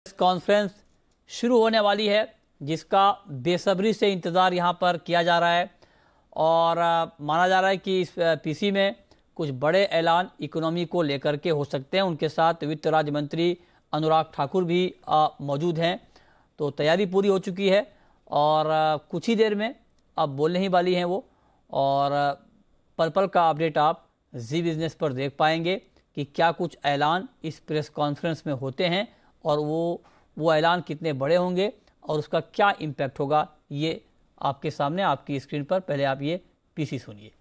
Conference शुरू होने वाली है, जिसका बेसब्री से इंतज़ार यहाँ पर किया जा रहा है और माना जा रहा है कि इस पीसी में कुछ बड़े ऐलान इकोनॉमी को लेकर के हो सकते हैं। उनके साथ वित्त राज्य मंत्री अनुराग ठाकुर भी मौजूद हैं। तो तैयारी पूरी हो चुकी है और कुछ ही देर में अब बोलने ही वाली हैं वो, और पल पल का अपडेट आप जी बिजनेस पर देख पाएंगे कि क्या कुछ ऐलान इस प्रेस कॉन्फ्रेंस में होते हैं और वो ऐलान कितने बड़े होंगे और उसका क्या इम्पैक्ट होगा, ये आपके सामने आपकी स्क्रीन पर। पहले आप ये पीसी सुनिए।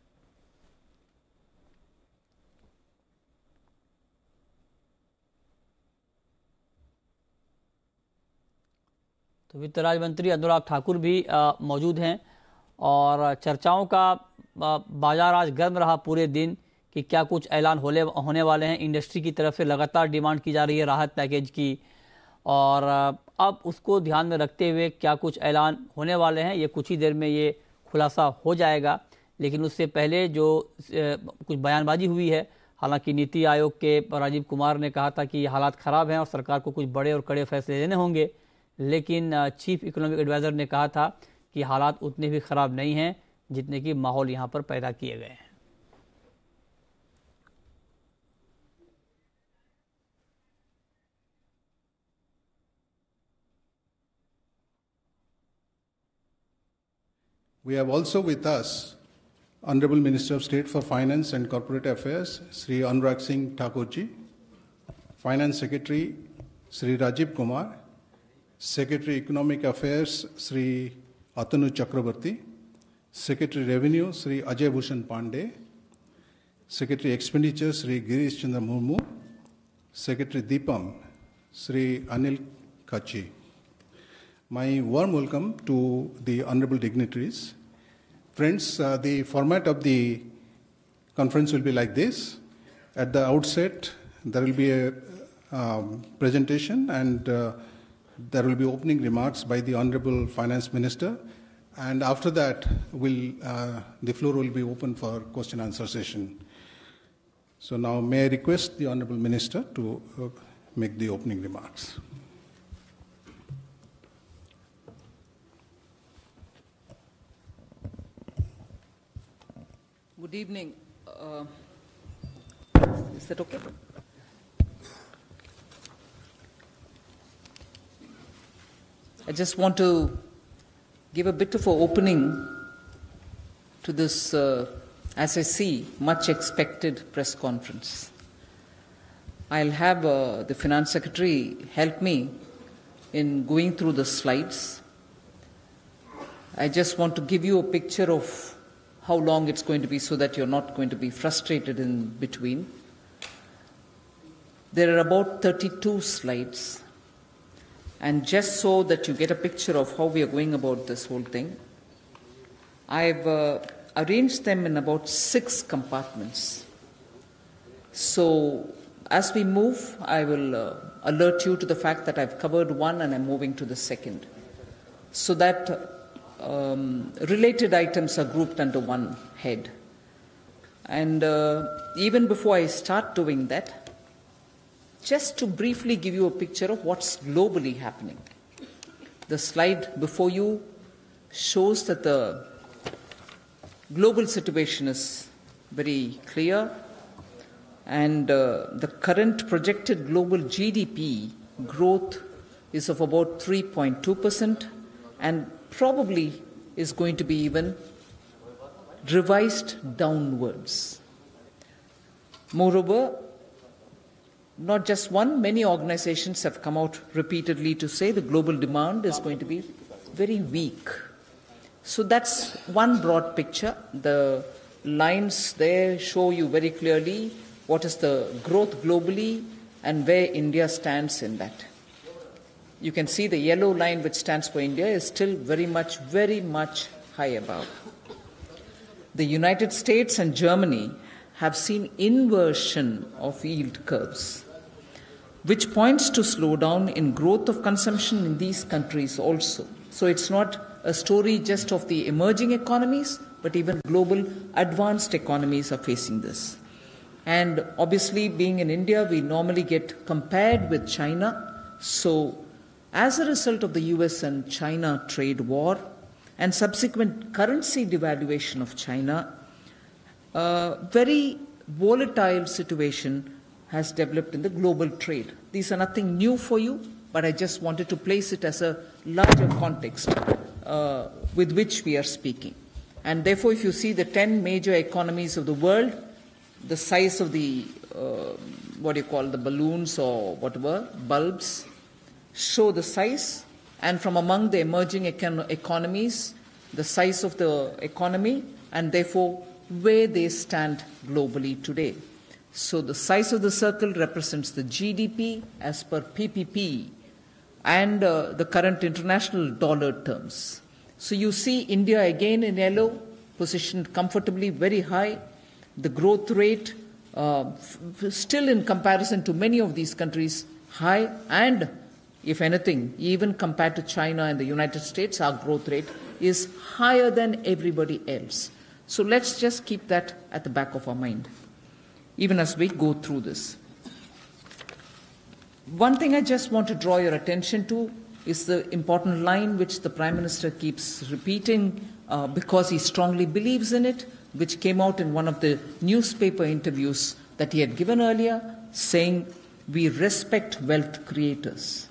तो वित्त राज्य मंत्री अनुराग ठाकुर भी मौजूद हैं और चर्चाओं का बाजार आज गर्म रहा पूरे दिन कि क्या कुछ ऐलान होने वाले हैं। इंडस्ट्री की तरफ से लगातार डिमांड की जा रही है राहत पैकेज की, और अब उसको ध्यान में रखते हुए क्या कुछ ऐलान होने वाले हैं, ये कुछ ही देर में ये खुलासा हो जाएगा। लेकिन उससे पहले जो कुछ बयानबाजी हुई है, हालांकि नीति आयोग के राजीव कुमार ने कहा था कि हालात ख़राब हैं और सरकार को कुछ बड़े और कड़े फैसले लेने होंगे, लेकिन चीफ इकोनॉमिक एडवाइज़र ने कहा था कि हालात उतने भी ख़राब नहीं हैं जितने कि माहौल यहाँ पर पैदा किए गए हैं। We have also with us Honorable Minister of State for Finance and Corporate Affairs, Sri Anurag Singh Thakurji, Finance Secretary, Sri Rajiv Kumar, Secretary Economic Affairs, Sri Atanu Chakrabarti, Secretary Revenue, Sri Ajay Bhushan Pandey, Secretary Expenditure, Sri Girish Chandra Murmu, Secretary Deepam, Sri Anil Kachi. My warm welcome to the honorable dignitaries. Friends, the format of the conference will be like this. At the outset, there will be a presentation and there will be opening remarks by the Honorable Finance Minister. And after that, the floor will be open for question and answer session. So now may I request the Honorable Minister to make the opening remarks. Good evening. Is that okay? I just want to give a bit of an opening to this, as I see, much expected press conference. I'll have the Finance Secretary help me in going through the slides. I just want to give you a picture of how long it's going to be so that you're not going to be frustrated in between. There are about 32 slides. And just so that you get a picture of how we are going about this whole thing, I've arranged them in about 6 compartments. So as we move, I will alert you to the fact that I've covered one and I'm moving to the second, so that related items are grouped under one head. And even before I start doing that, just to briefly give you a picture of what's globally happening. The slide before you shows that the global situation is very clear, and the current projected global GDP growth is of about 3.2%, and probably is going to be even revised downwards. Moreover, not just one, many organizations have come out repeatedly to say the global demand is going to be very weak. So that's one broad picture. The lines there show you very clearly what is the growth globally and where India stands in that. You can see the yellow line, which stands for India, is still very much high above. The United States and Germany have seen inversion of yield curves, which points to slowdown in growth of consumption in these countries also. So it's not a story just of the emerging economies, but even global advanced economies are facing this. And obviously, being in India, we normally get compared with China. So as a result of the US and China trade war and subsequent currency devaluation of China, a very volatile situation has developed in the global trade. These are nothing new for you, but I just wanted to place it as a larger context with which we are speaking. And therefore, if you see the 10 major economies of the world, the size of the, the balloons or whatever, bulbs, show the size, and from among the emerging economies, the size of the economy, and therefore where they stand globally today. So the size of the circle represents the GDP as per PPP and the current international dollar terms. So you see India again in yellow, positioned comfortably very high. The growth rate still in comparison to many of these countries high, and if anything, even compared to China and the United States, our growth rate is higher than everybody else. So let's just keep that at the back of our mind, even as we go through this. One thing I just want to draw your attention to is the important line which the Prime Minister keeps repeating because he strongly believes in it, which came out in one of the newspaper interviews that he had given earlier, saying, "We respect wealth creators."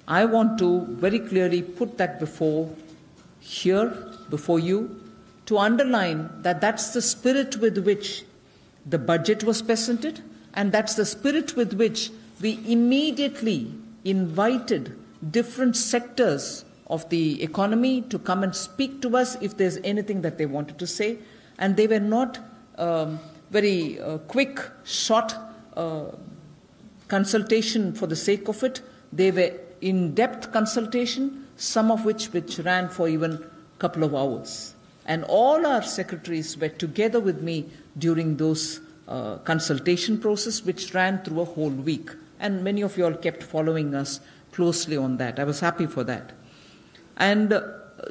I want to very clearly put that before you, to underline that that's the spirit with which the budget was presented, and that's the spirit with which we immediately invited different sectors of the economy to come and speak to us if there's anything that they wanted to say. And they were not very quick, short consultation for the sake of it. They were in-depth consultation, some of which ran for even a couple of hours. And all our secretaries were together with me during those consultation process, which ran through a whole week. And many of you all kept following us closely on that. I was happy for that. And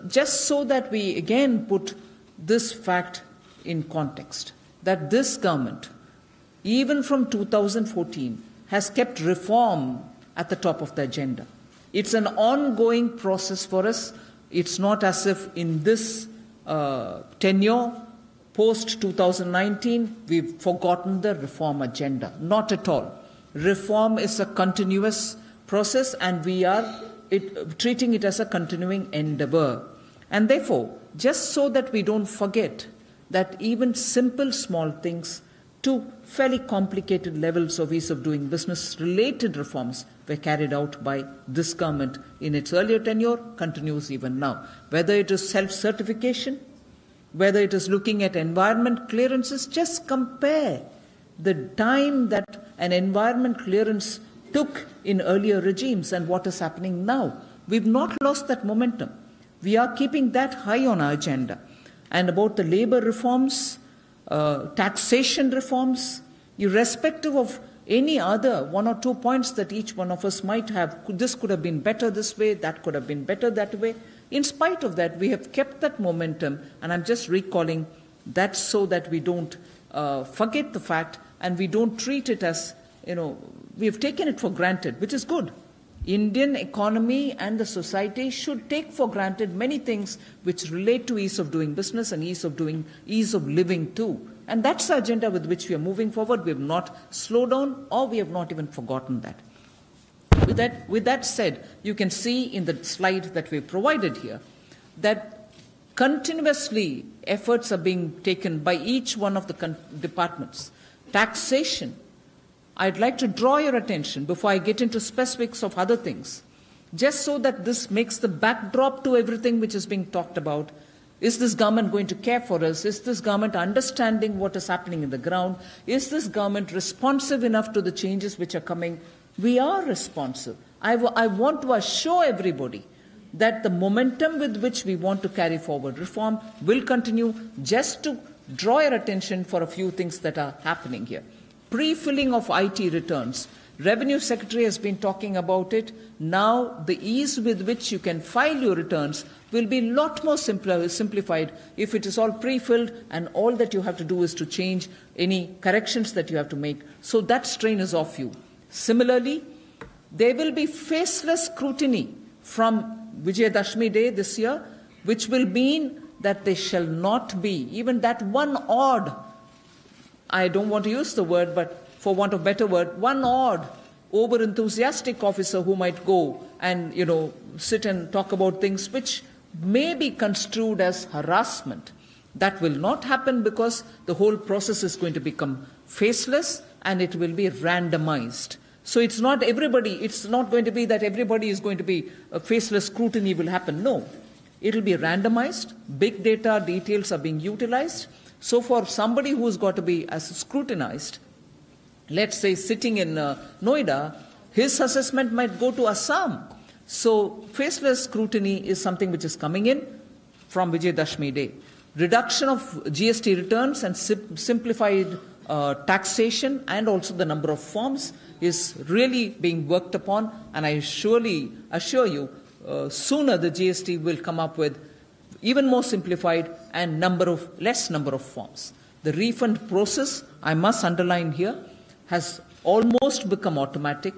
just so that we again put this fact in context, that this government, even from 2014, has kept reform at the top of the agenda. It's an ongoing process for us. It's not as if in this tenure, post-2019, we've forgotten the reform agenda. Not at all. Reform is a continuous process, and we are treating it as a continuing endeavor. And therefore, just so that we don't forget that even simple small things to fairly complicated levels of ease of doing business related reforms were carried out by this government in its earlier tenure, continues even now. Whether it is self-certification, whether it is looking at environment clearances, just compare the time that an environment clearance took in earlier regimes and what is happening now. We've not lost that momentum. We are keeping that high on our agenda. And about the labor reforms, taxation reforms, irrespective of any other one or two points that each one of us might have, this could have been better this way, that could have been better that way. In spite of that, we have kept that momentum, and I'm just recalling that so that we don't forget the fact and we don't treat it as, we have taken it for granted, which is good. Indian economy and the society should take for granted many things which relate to ease of doing business and ease of living too. And that's the agenda with which we are moving forward. We have not slowed down, or we have not even forgotten that. With that said, you can see in the slide that we provided here that continuously efforts are being taken by each one of the departments. Taxation, I'd like to draw your attention before I get into specifics of other things, just so that this makes the backdrop to everything which is being talked about. Is this government going to care for us? Is this government understanding what is happening in the ground? Is this government responsive enough to the changes which are coming? We are responsive. I want to assure everybody that the momentum with which we want to carry forward reform will continue. Just to draw your attention for a few things that are happening here. Pre-filling of IT returns. Revenue Secretary has been talking about it. Now, the ease with which you can file your returns will be a lot more simplified if it is all pre-filled and all that you have to do is to change any corrections that you have to make. So that strain is off you. Similarly, there will be faceless scrutiny from Vijayadashmi Day this year, which will mean that there shall not be even that one odd, I don't want to use the word, but for want of a better word, one odd over-enthusiastic officer who might go and, sit and talk about things which may be construed as harassment. That will not happen because the whole process is going to become faceless and it will be randomized. So it's not going to be that everybody is going to be a faceless scrutiny will happen. No, it will be randomized. Big data details are being utilized. So for somebody who's got to be as scrutinized, let's say sitting in Noida, his assessment might go to Assam. So faceless scrutiny is something which is coming in from Vijayadashmi Day. Reduction of GST returns and simplified taxation and also the number of forms is really being worked upon, and I surely assure you sooner the GST will come up with even more simplified and less number of forms. The refund process, I must underline here, has almost become automatic.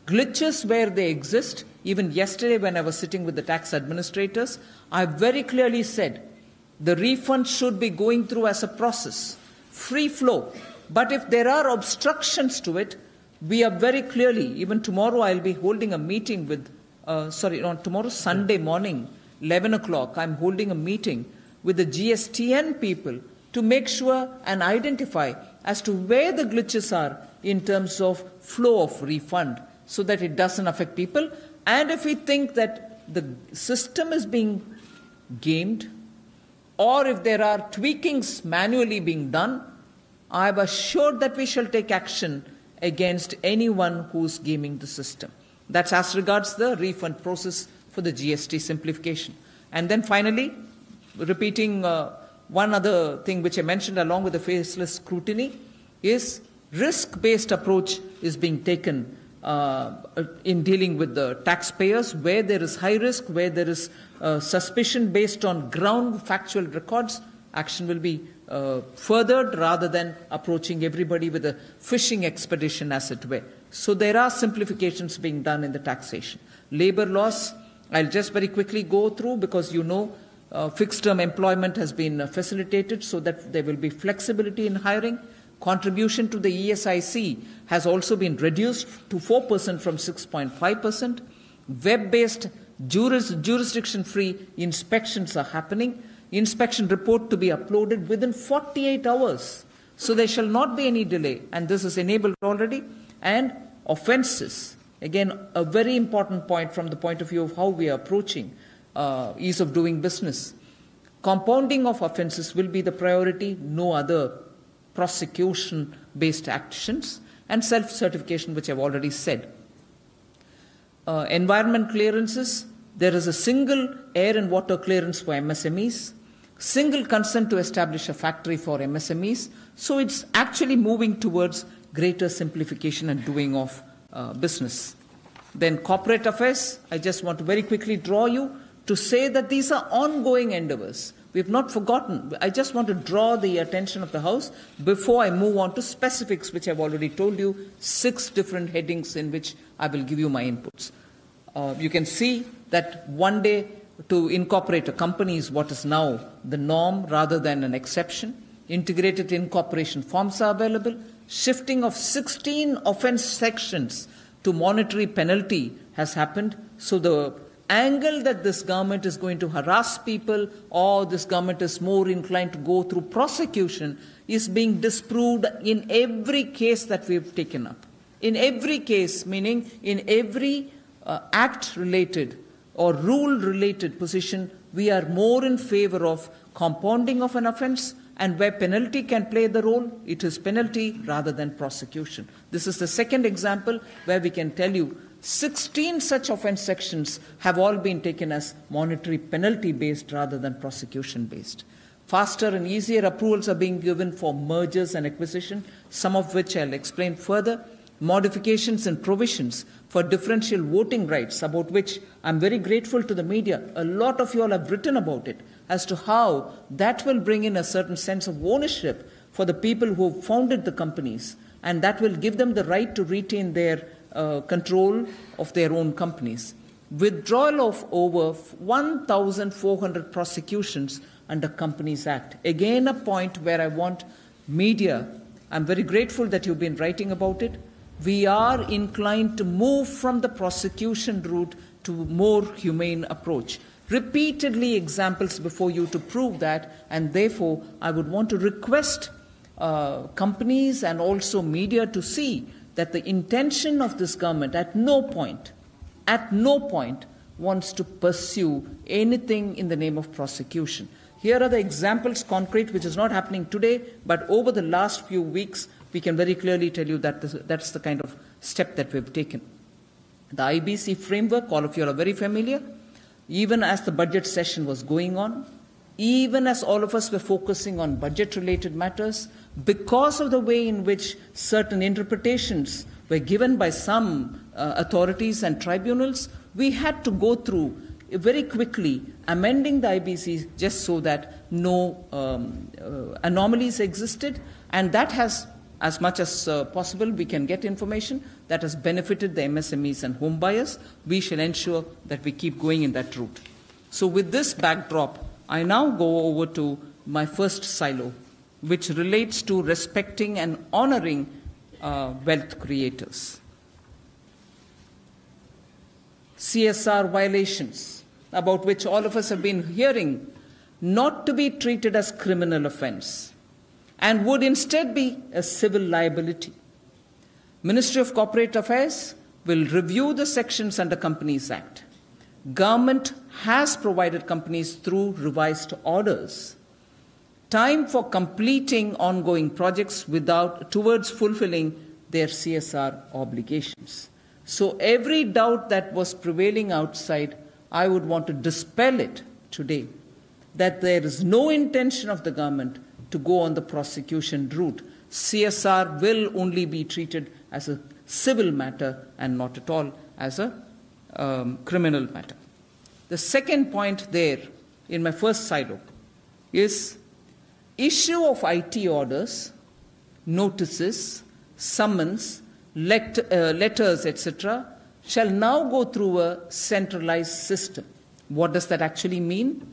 Glitches where they exist, even yesterday when I was sitting with the tax administrators, I very clearly said the refund should be going through as a process, free flow. But if there are obstructions to it, we are very clearly, even tomorrow I'll be holding a meeting with, tomorrow Sunday morning, 11 o'clock, I'm holding a meeting with the GSTN people to make sure and identify as to where the glitches are in terms of flow of refund so that it doesn't affect people. And if we think that the system is being gamed or if there are tweakings manually being done, I have assured that we shall take action against anyone who's gaming the system. That's as regards the refund process for the GST simplification. And then finally, repeating one other thing which I mentioned along with the faceless scrutiny is risk-based approach is being taken in dealing with the taxpayers where there is high risk, where there is suspicion based on ground factual records. Action will be furthered rather than approaching everybody with a fishing expedition, as it were. So there are simplifications being done in the taxation. Labor laws, I'll just very quickly go through because fixed-term employment has been facilitated so that there will be flexibility in hiring. Contribution to the ESIC has also been reduced to 4% from 6.5%. Web-based jurisdiction-free inspections are happening. Inspection report to be uploaded within 48 hours. So there shall not be any delay, and this is enabled already. And offences, again, a very important point from the point of view of how we are approaching ease of doing business. Compounding of offences will be the priority, no other prosecution-based actions, and self-certification, which I've already said. Environment clearances, there is a single air and water clearance for MSMEs, single consent to establish a factory for MSMEs. So it's actually moving towards greater simplification and doing of business. Then corporate affairs, I just want to very quickly draw you to say that these are ongoing endeavors. We've not forgotten. I just want to draw the attention of the House before I move on to specifics, which I've already told you, 6 different headings in which I will give you my inputs. You can see that one day to incorporate a company is what is now the norm rather than an exception. Integrated incorporation forms are available. Shifting of 16 offence sections to monetary penalty has happened. So the angle that this government is going to harass people or this government is more inclined to go through prosecution is being disproved in every case that we've taken up. In every case, meaning in every act-related or rule-related position, we are more in favor of compounding of an offence, and where penalty can play the role, it is penalty rather than prosecution. This is the second example where we can tell you 16 such offence sections have all been taken as monetary penalty-based rather than prosecution-based. Faster and easier approvals are being given for mergers and acquisition, some of which I'll explain further. Modifications and provisions for differential voting rights, about which I'm very grateful to the media. A lot of you all have written about it as to how that will bring in a certain sense of ownership for the people who founded the companies, and that will give them the right to retain their control of their own companies. withdrawal of over 1,400 prosecutions under Companies Act. Again, a point where I want media. I'm very grateful that you've been writing about it. We are inclined to move from the prosecution route to a more humane approach. Repeatedly examples before you to prove that, and therefore I would want to request companies and also media to see that the intention of this government at no point wants to pursue anything in the name of prosecution. Here are the examples, concrete, which is not happening today, but over the last few weeks, we can very clearly tell you that that's the kind of step that we've taken. The IBC framework, all of you are very familiar. Even as the budget session was going on, even as all of us were focusing on budget-related matters, because of the way in which certain interpretations were given by some authorities and tribunals, we had to go through very quickly amending the IBC just so that no anomalies existed, and that has, as much as possible, we can get information that has benefited the MSMEs and home buyers. We shall ensure that we keep going in that route. So with this backdrop, I now go over to my first silo, which relates to respecting and honoring wealth creators. CSR violations, about which all of us have been hearing, not to be treated as criminal offense, and would instead be a civil liability. Ministry of Corporate Affairs will review the sections under Companies Act. Government has provided companies through revised orders time for completing ongoing projects towards fulfilling their CSR obligations. So every doubt that was prevailing outside, I would want to dispel it today, that there is no intention of the government to go on the prosecution route. CSR will only be treated as a civil matter and not at all as a criminal matter. The second point there in my first silo is issue of IT orders, notices, summons, letters, etc., shall now go through a centralized system. What does that actually mean?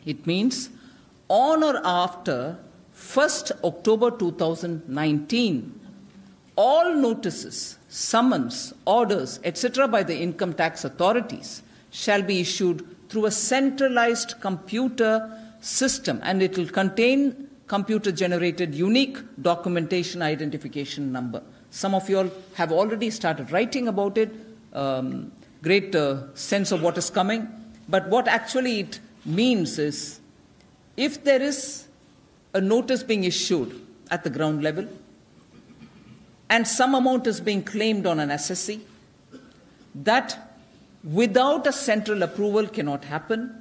It means on or after 1st October 2019, all notices, summons, orders, etc. by the income tax authorities shall be issued through a centralized computer system, and it will contain computer-generated unique documentation identification number. Some of you all have already started writing about it, great sense of what is coming. But what actually it means is, if there is a notice being issued at the ground level, and some amount is being claimed on an assessee, that without a central approval cannot happen,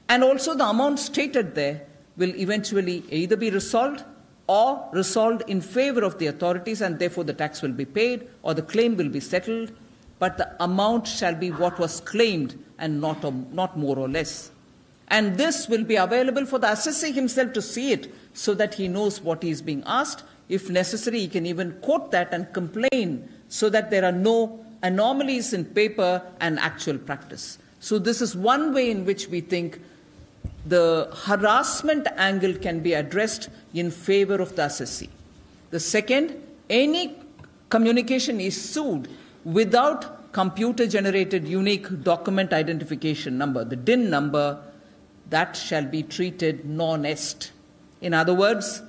and also the amount stated there will eventually either be resolved or resolved in favor of the authorities, and therefore the tax will be paid or the claim will be settled, but the amount shall be what was claimed and not more or less. And this will be available for the assessee himself to see it so that he knows what he is being asked. If necessary, he can even quote that and complain so that there are no anomalies in paper and actual practice. So this is one way in which we think the harassment angle can be addressed in favor of the assessee. The second, any communication issued without computer-generated unique document identification number, the DIN number, that shall be treated non-est. In other words,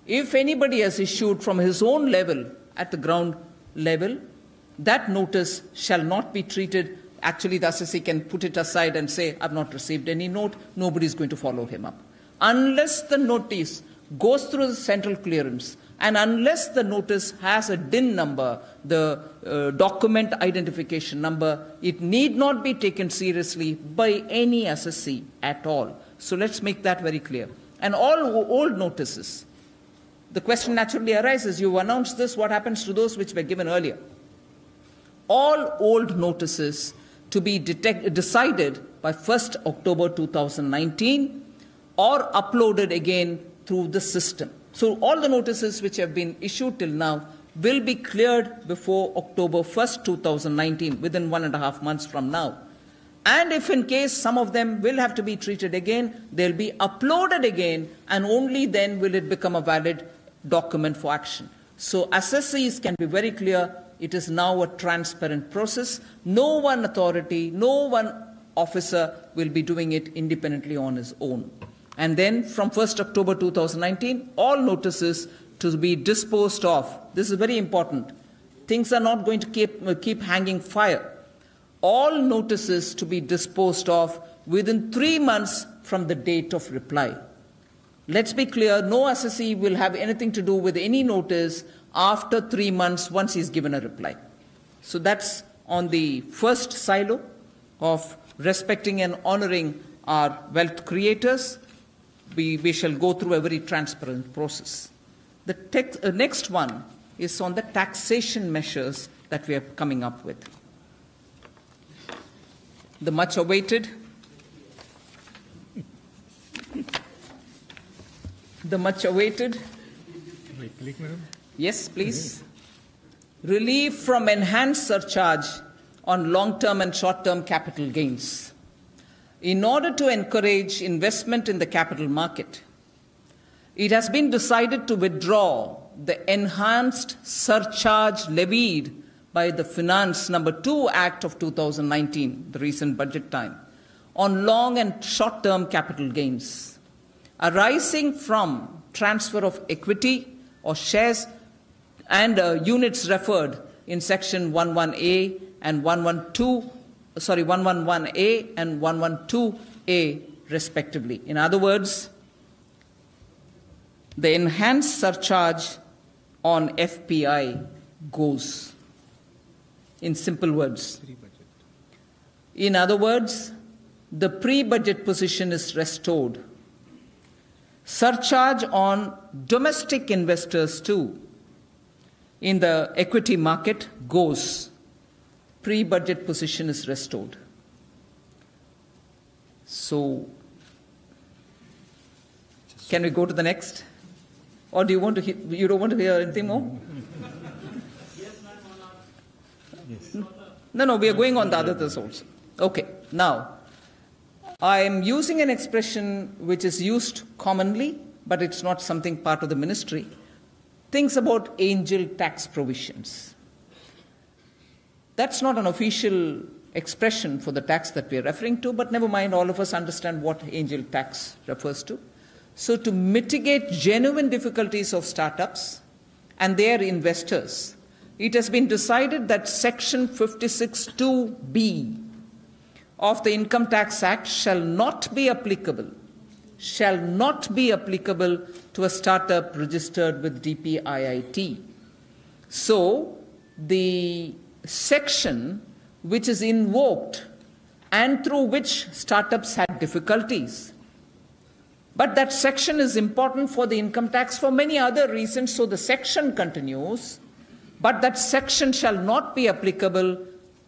if anybody has issued from his own level at the ground level, that notice shall not be treated. Actually, the assessee can put it aside and say, I've not received any note, nobody is going to follow him up. Unless the notice goes through the central clearance, and unless the notice has a DIN number, the document identification number, it need not be taken seriously by any assessee at all. So let's make that very clear. And all old notices, the question naturally arises, you announced this, what happens to those which were given earlier? All old notices to be decided by 1st October 2019 or uploaded again through the system. So all the notices which have been issued till now will be cleared before October 1st, 2019, within 1.5 months from now. And if in case some of them will have to be treated again, they'll be uploaded again, and only then will it become a valid document for action. So assessees can be very clear, it is now a transparent process. No one authority, no one officer will be doing it independently on his own. And then from 1st October 2019, all notices to be disposed of. This is very important. Things are not going to keep hanging fire. All notices to be disposed of within 3 months from the date of reply. Let's be clear, no assessee will have anything to do with any notice after 3 months once he's given a reply. So that's on the first silo of respecting and honoring our wealth creators. We shall go through a very transparent process. The next one is on the taxation measures that we are coming up with. The much awaited, yes, please, relief from enhanced surcharge on long-term and short-term capital gains. In order to encourage investment in the capital market, it has been decided to withdraw the enhanced surcharge levied by the Finance No. 2 Act of 2019, the recent budget time, on long and short-term capital gains arising from transfer of equity or shares and units referred in Section 11A and 111A and 112A respectively. In other words, the enhanced surcharge on FPI goes. In simple words. In other words, the pre-budget position is restored. Surcharge on domestic investors too in the equity market goes. Pre-budget position is restored. So, can we go to the next? Or do you want to you don't want to hear anything more? No, we are going on the others also. Okay, now, I am using an expression which is used commonly, but it's not something part of the ministry. Things about angel tax provisions. That's not an official expression for the tax that we are referring to, but never mind, all of us understand what angel tax refers to. So to mitigate genuine difficulties of startups and their investors, it has been decided that Section 56(2)(b) of the Income Tax Act shall not be applicable to a startup registered with DPIIT. So the section which is invoked and through which startups had difficulties, but that section is important for the income tax for many other reasons, so the section continues. But that section shall not be applicable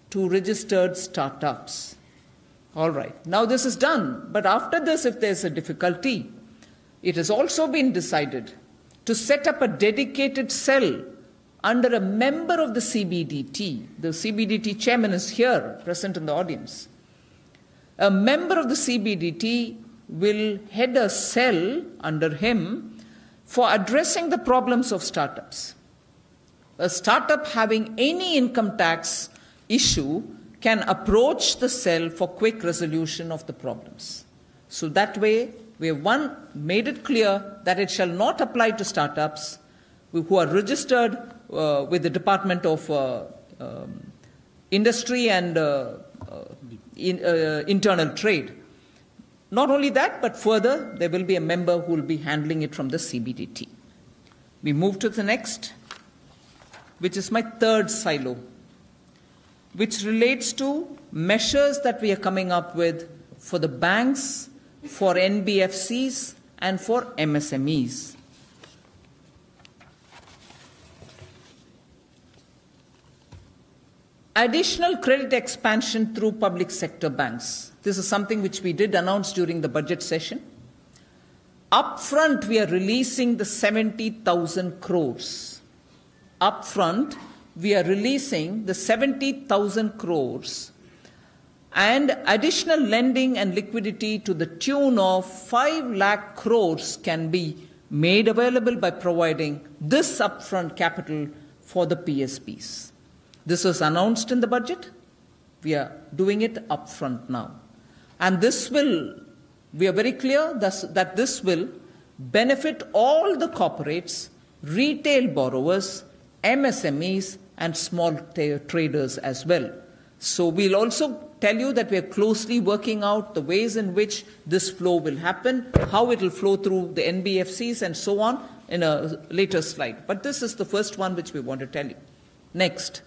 to registered startups. All right. Now this is done. But after this, if there's a difficulty, it has also been decided to set up a dedicated cell under a member of the CBDT. The CBDT chairman is here, present in the audience. A member of the CBDT will head a cell under him for addressing the problems of startups. A startup having any income tax issue can approach the cell for quick resolution of the problems. So that way, we have made it clear that it shall not apply to startups who are registered with the Department of Industry and Internal Trade. Not only that, but further, there will be a member who will be handling it from the CBDT. We move to the next, which is my third silo, which relates to measures that we are coming up with for the banks, for NBFCs, and for MSMEs. Additional credit expansion through public sector banks. This is something which we did announce during the budget session. Upfront, we are releasing the 70,000 crores. Upfront, we are releasing the 70,000 crores and additional lending and liquidity to the tune of 5 lakh crores can be made available by providing this upfront capital for the PSPs. This was announced in the budget. We are doing it upfront now. And this will, we are very clear that this will benefit all the corporates, retail borrowers, MSMEs, and small traders as well. So we'll also tell you that we are closely working out the ways in which this flow will happen, how it will flow through the NBFCs and so on in a later slide. But this is the first one which we want to tell you. Next,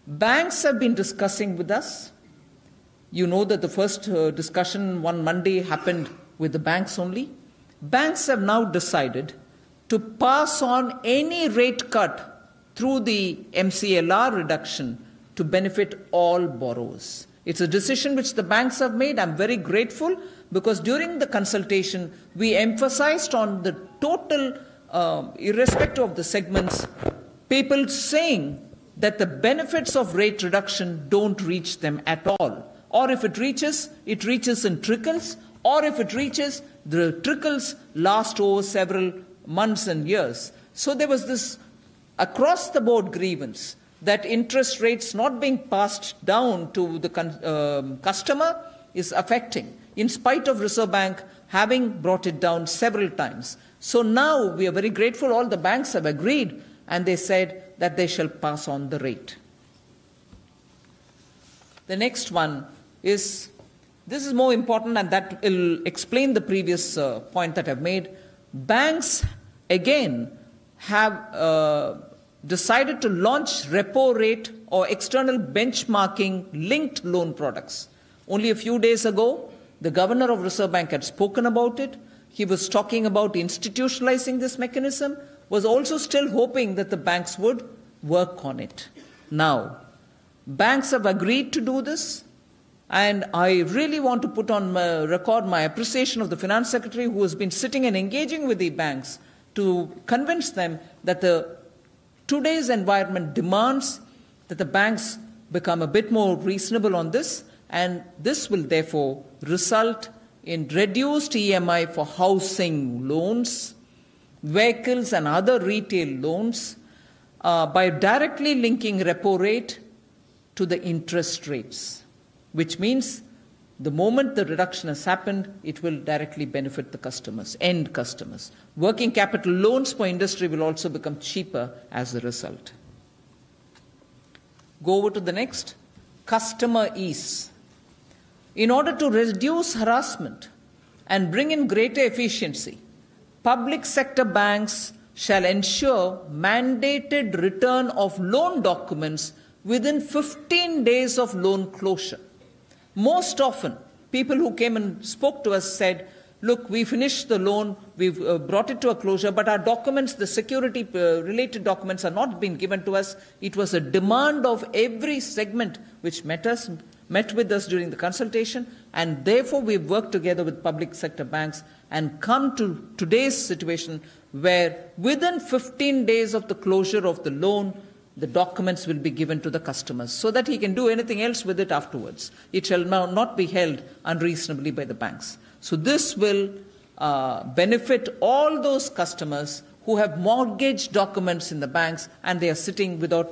banks have been discussing with us. You know that the first discussion one Monday happened with the banks only. Banks have now decided to pass on any rate cut through the MCLR reduction to benefit all borrowers. It's a decision which the banks have made. I'm very grateful because during the consultation, we emphasized on the total, irrespective of the segments, people saying that the benefits of rate reduction don't reach them at all. Or if it reaches in trickles, or if it reaches, the trickles last over several months and years. So there was this across-the-board grievance that interest rates not being passed down to the customer is affecting, in spite of Reserve Bank having brought it down several times. So now we are very grateful all the banks have agreed and they said that they shall pass on the rate. The next one is, this is more important and that will explain the previous point that I've made. Banks, again, have decided to launch repo rate or external benchmarking linked loan products. Only a few days ago, the governor of Reserve Bank had spoken about it. He was talking about institutionalizing this mechanism, was also still hoping that the banks would work on it. Now, banks have agreed to do this, and I really want to put on record my appreciation of the Finance Secretary who has been sitting and engaging with the banks to convince them that today's environment demands that the banks become a bit more reasonable on this, and this will therefore result in reduced EMI for housing loans, vehicles and other retail loans by directly linking repo rate to the interest rates, which means the moment the reduction has happened, it will directly benefit the customers, end customers. Working capital loans for industry will also become cheaper as a result. Go over to the next, customer ease. In order to reduce harassment and bring in greater efficiency, public sector banks shall ensure mandated return of loan documents within 15 days of loan closure. Most often, people who came and spoke to us said, look, we finished the loan, we've brought it to a closure, but our documents, the security-related documents are not being given to us. It was a demand of every segment which met with us during the consultation, and therefore we've worked together with public sector banks and come to today's situation where within 15 days of the closure of the loan, the documents will be given to the customers so that he can do anything else with it afterwards. It shall now not be held unreasonably by the banks. So this will benefit all those customers who have mortgage documents in the banks and they are sitting without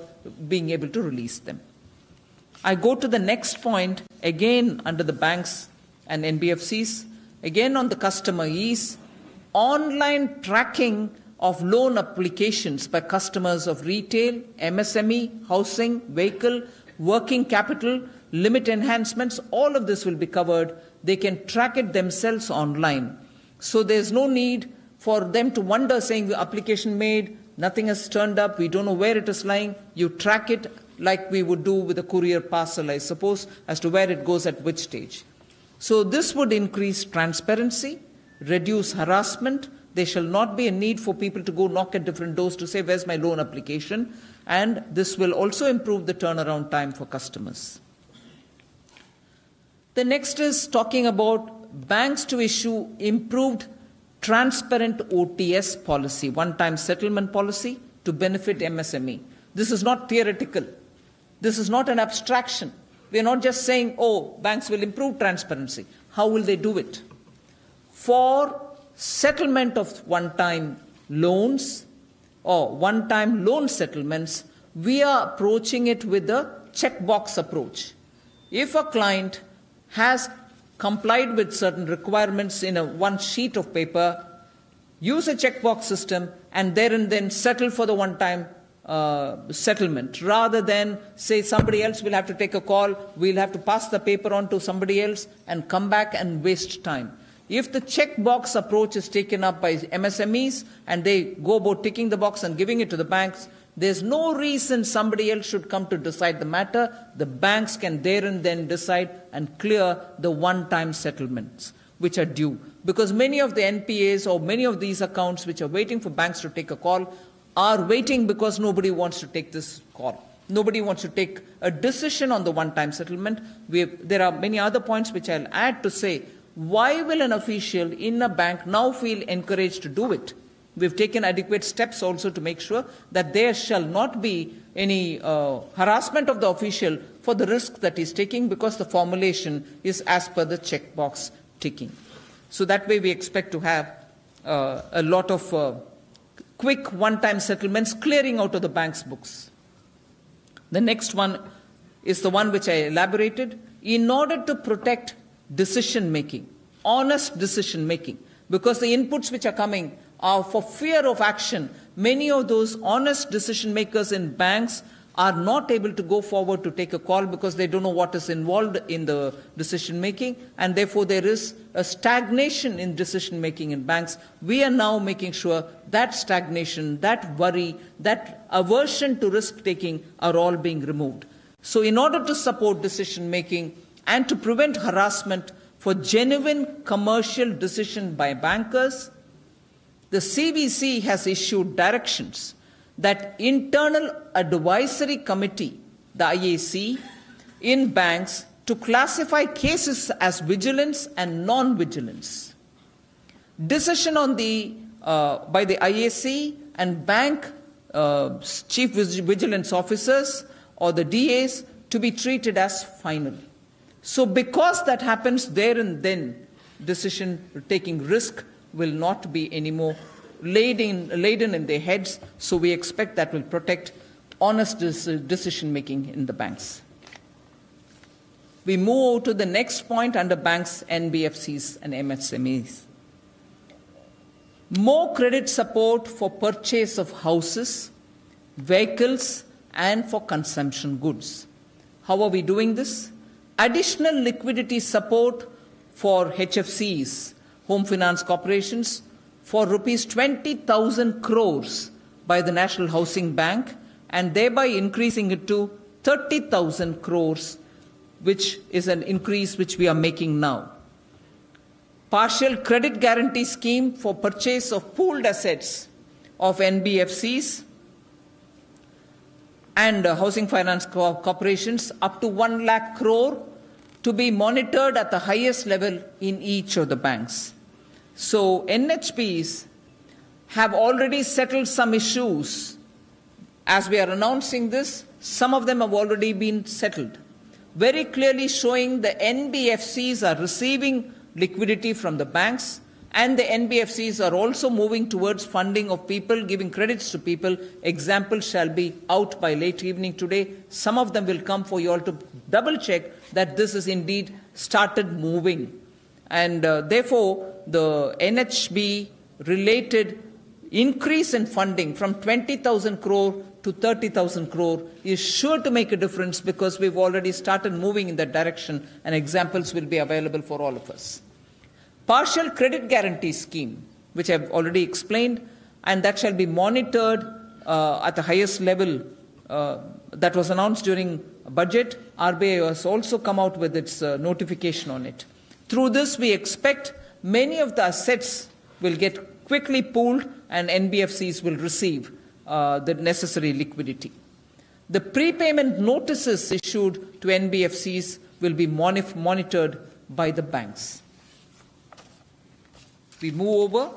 being able to release them. I go to the next point, again under the banks and NBFCs, again on the customer ease, online tracking of loan applications by customers of retail, MSME, housing, vehicle, working capital, limit enhancements, all of this will be covered. They can track it themselves online. So there's no need for them to wonder saying the application made, nothing has turned up, we don't know where it is lying. You track it like we would do with a courier parcel, I suppose, as to where it goes at which stage. So this would increase transparency, reduce harassment. There shall not be a need for people to go knock at different doors to say, where's my loan application? And this will also improve the turnaround time for customers. The next is talking about banks to issue improved transparent OTS policy, one-time settlement policy, to benefit MSME. This is not theoretical. This is not an abstraction. We are not just saying, oh, banks will improve transparency. How will they do it? For settlement of one-time loans or one-time loan settlements, we are approaching it with a checkbox approach. If a client has complied with certain requirements in one sheet of paper, use a checkbox system and there and then settle for the one-time settlement, rather than say somebody else will have to take a call, we'll have to pass the paper on to somebody else and come back and waste time. If the checkbox approach is taken up by MSMEs and they go about ticking the box and giving it to the banks, there's no reason somebody else should come to decide the matter. The banks can there and then decide and clear the one-time settlements which are due. Because many of the NPAs or many of these accounts which are waiting for banks to take a call are waiting because nobody wants to take this call. Nobody wants to take a decision on the one-time settlement. There are many other points which I'll add to say, why will an official in a bank now feel encouraged to do it? We've taken adequate steps also to make sure that there shall not be any harassment of the official for the risk that he's taking, because the formulation is as per the checkbox ticking. So that way we expect to have a lot of quick one-time settlements clearing out of the bank's books. The next one is the one which I elaborated. In order to protect decision-making, honest decision-making, because the inputs which are coming are for fear of action. Many of those honest decision-makers in banks are not able to go forward to take a call because they don't know what is involved in the decision-making, and therefore there is a stagnation in decision-making in banks. We are now making sure that stagnation, that worry, that aversion to risk-taking are all being removed. So in order to support decision-making and to prevent harassment for genuine commercial decision by bankers, the CBC has issued directions that Internal Advisory Committee, the IAC, in banks to classify cases as vigilance and non-vigilance. Decision on by the IAC and bank chief vigilance officers or the DAs to be treated as final. So because that happens there and then, decision-taking risk will not be anymore laden in their heads, so we expect that will protect honest decision-making in the banks. We move to the next point under banks, NBFCs and MSMEs. More credit support for purchase of houses, vehicles, and for consumption goods. How are we doing this? Additional liquidity support for HFCs, home finance corporations, for rupees 20,000 crores by the National Housing Bank, and thereby increasing it to 30,000 crores, which is an increase which we are making now. Partial credit guarantee scheme for purchase of pooled assets of NBFCs and housing finance corporations up to 1 lakh crore to be monitored at the highest level in each of the banks. So NHBs have already settled some issues. As we are announcing this, some of them have already been settled, very clearly showing the NBFCs are receiving liquidity from the banks, and the NBFCs are also moving towards funding of people, giving credits to people. Examples shall be out by late evening today. Some of them will come for you all to double check that this is indeed started moving. And therefore, the NHB related increase in funding from 20,000 crore to 30,000 crore is sure to make a difference, because we've already started moving in that direction, and examples will be available for all of us. Partial credit guarantee scheme, which I've already explained, and that shall be monitored at the highest level. That was announced during budget. RBI has also come out with its notification on it. Through this, we expect many of the assets will get quickly pooled and NBFCs will receive the necessary liquidity. The prepayment notices issued to NBFCs will be monitored by the banks. We move over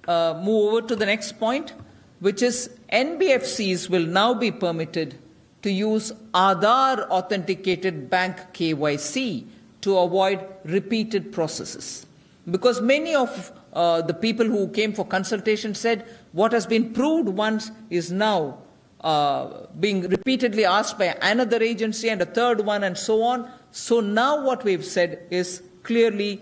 to the next point, which is NBFCs will now be permitted to use Aadhaar authenticated bank KYC to avoid repeated processes. Because many of the people who came for consultation said what has been proved once is now being repeatedly asked by another agency and a third one and so on. So now what we've said is clearly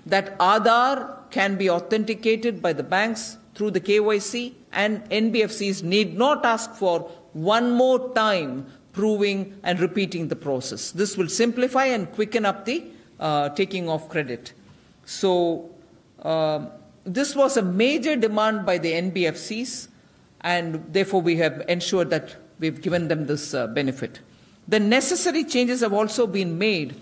that Aadhaar can be authenticated by the banks through the KYC, and NBFCs need not ask for one more time proving and repeating the process. This will simplify and quicken up the taking of credit. So this was a major demand by the NBFCs, and therefore we have ensured that we've given them this benefit. The necessary changes have also been made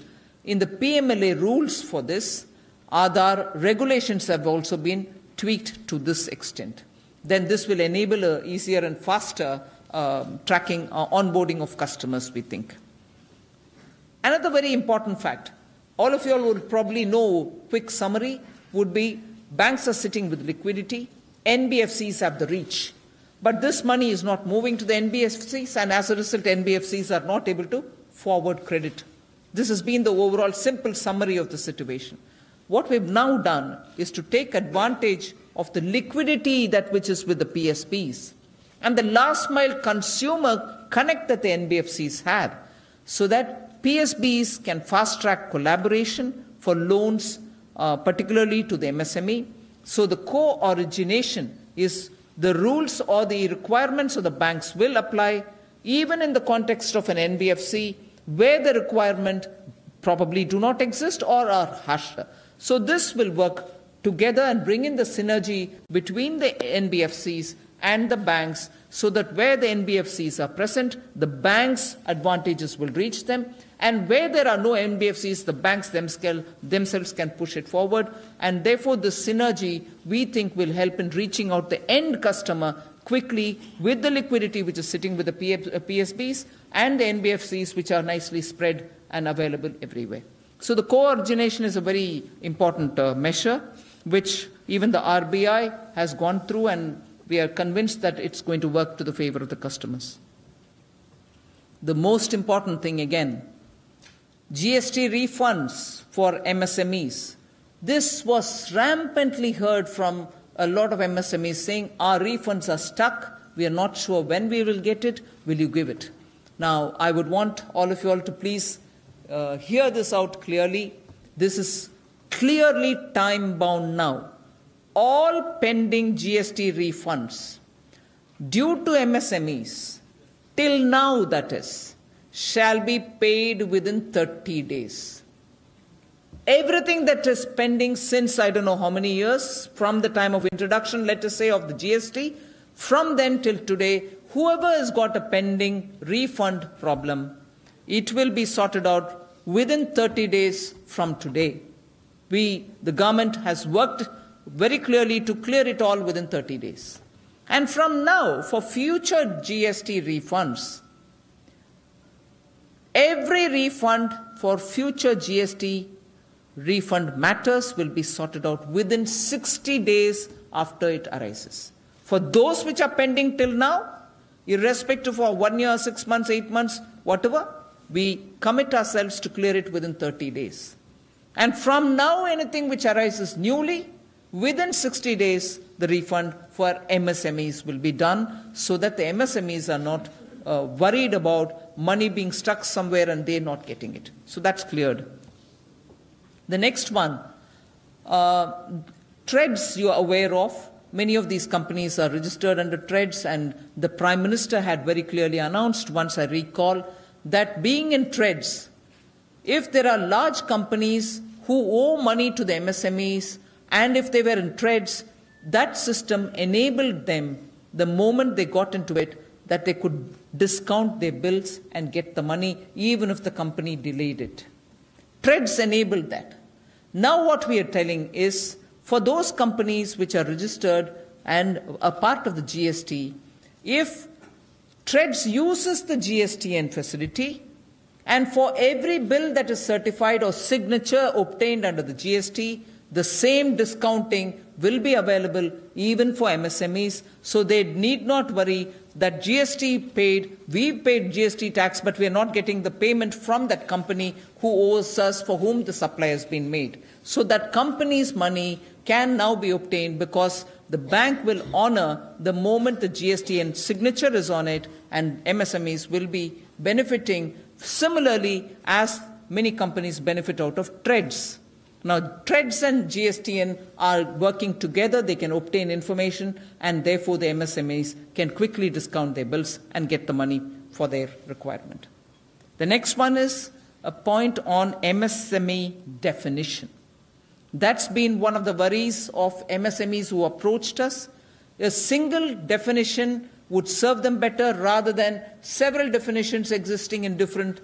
in the PMLA rules for this. Aadhaar regulations have also been tweaked to this extent. Then this will enable a easier and faster tracking, onboarding of customers, we think. Another very important fact, all of you all will probably know, quick summary, would be banks are sitting with liquidity, NBFCs have the reach. But this money is not moving to the NBFCs, and as a result, NBFCs are not able to forward credit. This has been the overall simple summary of the situation. What we've now done is to take advantage of the liquidity that which is with the PSBs and the last mile consumer connect that the NBFCs have, so that PSBs can fast track collaboration for loans, particularly to the MSME. So the co-origination is the rules or the requirements of the banks will apply even in the context of an NBFC where the requirement probably do not exist or are hushed. So this will work together and bring in the synergy between the NBFCs and the banks, so that where the NBFCs are present, the banks' advantages will reach them, and where there are no NBFCs, the banks themselves can push it forward, and therefore the synergy, we think, will help in reaching out the end customer quickly with the liquidity which is sitting with the PSBs and the NBFCs which are nicely spread and available everywhere. So the co-origination is a very important measure which even the RBI has gone through, and we are convinced that it's going to work to the favor of the customers. The most important thing again, GST refunds for MSMEs. This was rampantly heard from a lot of MSMEs saying our refunds are stuck, we are not sure when we will get it, will you give it? Now I would want all of you all to please hear this out clearly. This is clearly time bound now. All pending GST refunds due to MSMEs, till now that is, shall be paid within 30 days. Everything that is pending since I don't know how many years, from the time of introduction, let us say, of the GST, from then till today, whoever has got a pending refund problem, it will be sorted out within 30 days from today. The government has worked very clearly to clear it all within 30 days. And from now, for future GST refunds, every refund for future GST refund matters will be sorted out within 60 days after it arises. For those which are pending till now, irrespective of 1 year, 6 months, 8 months, whatever, we commit ourselves to clear it within 30 days. And from now, anything which arises newly, within 60 days, the refund for MSMEs will be done, so that the MSMEs are not worried about money being stuck somewhere and they're not getting it. So that's cleared. The next one, TREDS you are aware of. Many of these companies are registered under TREDS, and the Prime Minister had very clearly announced, once I recall, that being in TREDS, if there are large companies who owe money to the MSMEs, and if they were in TREDS, that system enabled them, the moment they got into it, that they could discount their bills and get the money even if the company delayed it. TREDS enabled that. Now what we are telling is, for those companies which are registered and a part of the GST, if TREDS uses the GSTN facility, and for every bill that is certified or signature obtained under the GST, the same discounting will be available even for MSMEs, so they need not worry that GST paid, we've paid GST tax, but we are not getting the payment from that company who owes us, for whom the supply has been made. So that company's money can now be obtained because the bank will honor the moment the GST and signature is on it, and MSMEs will be benefiting similarly as many companies benefit out of TREDS. Now, TREDS and GSTN are working together. They can obtain information, and therefore the MSMEs can quickly discount their bills and get the money for their requirement. The next one is a point on MSME definition. That's been one of the worries of MSMEs who approached us. A single definition would serve them better rather than several definitions existing in different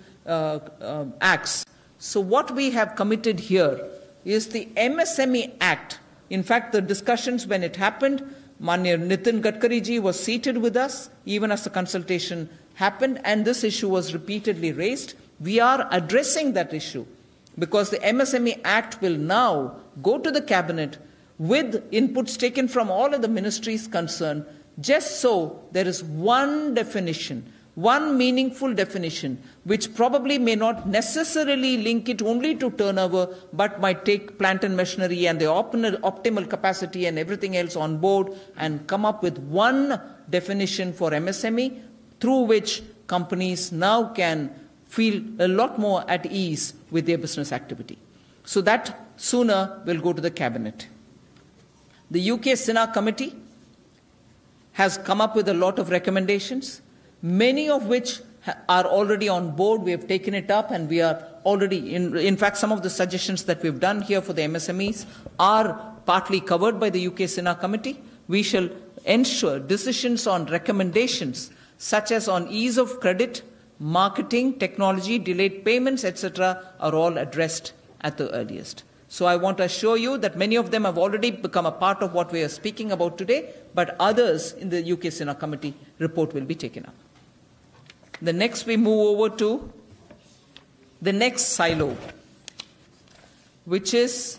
acts. So what we have committed here is the MSME Act. In fact, the discussions when it happened, Manya Nitin Gadkari ji was seated with us even as the consultation happened, and this issue was repeatedly raised. We are addressing that issue because the MSME Act will now go to the Cabinet with inputs taken from all of the ministries concerned, just so there is one definition, one meaningful definition, which probably may not necessarily link it only to turnover, but might take plant and machinery and the optimal capacity and everything else on board and come up with one definition for MSME, through which companies now can feel a lot more at ease with their business activity. So that sooner will go to the Cabinet. The UK Sinha Committee has come up with a lot of recommendations, many of which are already on board. We have taken it up, and we are already, in fact, some of the suggestions that we've done here for the MSMEs are partly covered by the UK Sinha Committee. We shall ensure decisions on recommendations such as on ease of credit, marketing, technology, delayed payments, etc. are all addressed at the earliest. So I want to assure you that many of them have already become a part of what we are speaking about today, but others in the UK Sinha Committee report will be taken up. The next we move over to the next silo, which is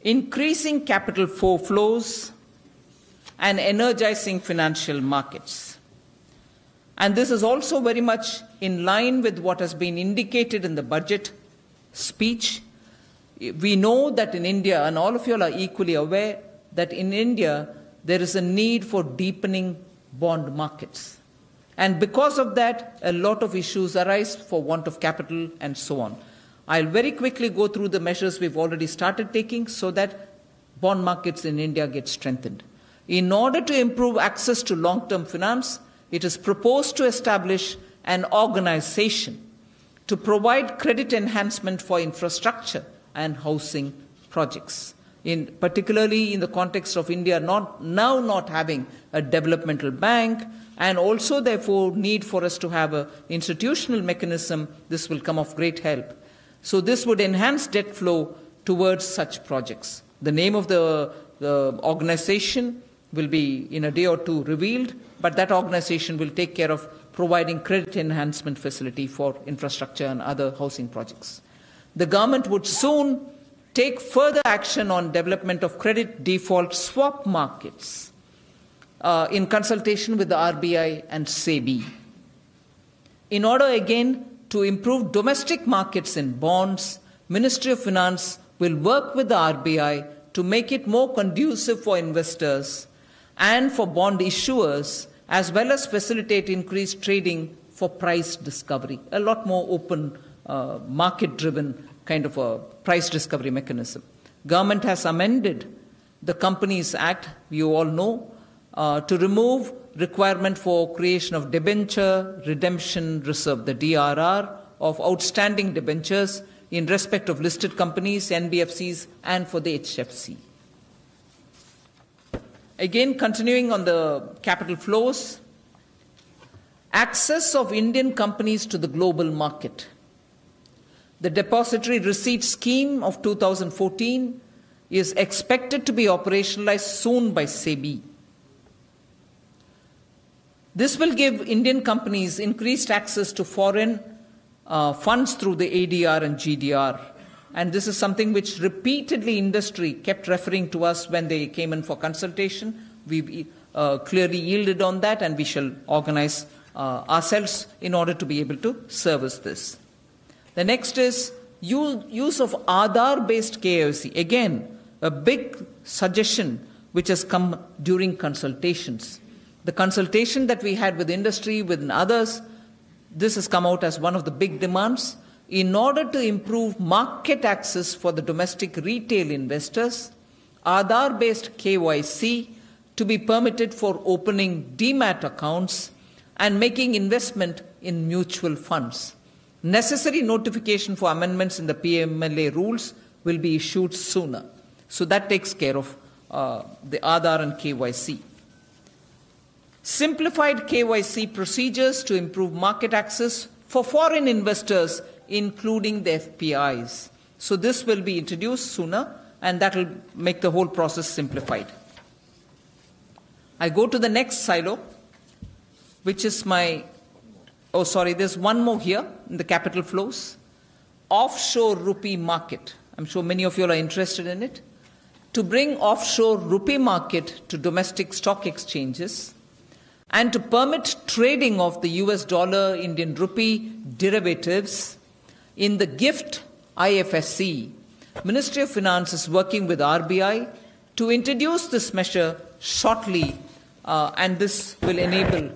increasing capital flows and energizing financial markets. And this is also very much in line with what has been indicated in the budget speech. We know that in India, and all of you are equally aware, that in India there is a need for deepening bond markets. And because of that, a lot of issues arise for want of capital and so on. I'll very quickly go through the measures we've already started taking so that bond markets in India get strengthened. In order to improve access to long-term finance, it is proposed to establish an organization to provide credit enhancement for infrastructure and housing projects, particularly in the context of India not having a developmental bank, and also therefore need for us to have an institutional mechanism. This will come of great help. So this would enhance debt flow towards such projects. The name of the organization will be in a day or two revealed, but that organization will take care of providing credit enhancement facility for infrastructure and other housing projects. The government would soon take further action on development of credit default swap markets in consultation with the RBI and SEBI. In order again to improve domestic markets in bonds, Ministry of Finance will work with the RBI to make it more conducive for investors and for bond issuers, as well as facilitate increased trading for price discovery, a lot more open, market-driven kind of a price discovery mechanism. Government has amended the Companies Act, you all know, to remove requirement for creation of debenture redemption reserve, the DRR, of outstanding debentures in respect of listed companies, NBFCs, and for the HFC. Again, continuing on the capital flows, access of Indian companies to the global market. The Depository Receipt Scheme of 2014 is expected to be operationalized soon by SEBI. This will give Indian companies increased access to foreign funds through the ADR and GDR and this is something which repeatedly industry kept referring to us when they came in for consultation. We clearly yielded on that, and we shall organize ourselves in order to be able to service this. The next is use of Aadhaar-based KYC. Again, a big suggestion which has come during consultations. The consultation that we had with industry, with others, this has come out as one of the big demands. In order to improve market access for the domestic retail investors, Aadhaar-based KYC to be permitted for opening demat accounts and making investment in mutual funds. Necessary notification for amendments in the PMLA rules will be issued sooner. So that takes care of the Aadhaar and KYC. Simplified KYC procedures to improve market access for foreign investors, including the FPIs. So this will be introduced sooner, and that will make the whole process simplified. I go to the next silo, which is there's one more here in the capital flows. Offshore rupee market. I'm sure many of you are interested in it. To bring offshore rupee market to domestic stock exchanges and to permit trading of the US dollar, Indian rupee derivatives in the GIFT IFSC. Ministry of Finance is working with RBI to introduce this measure shortly, and this will enable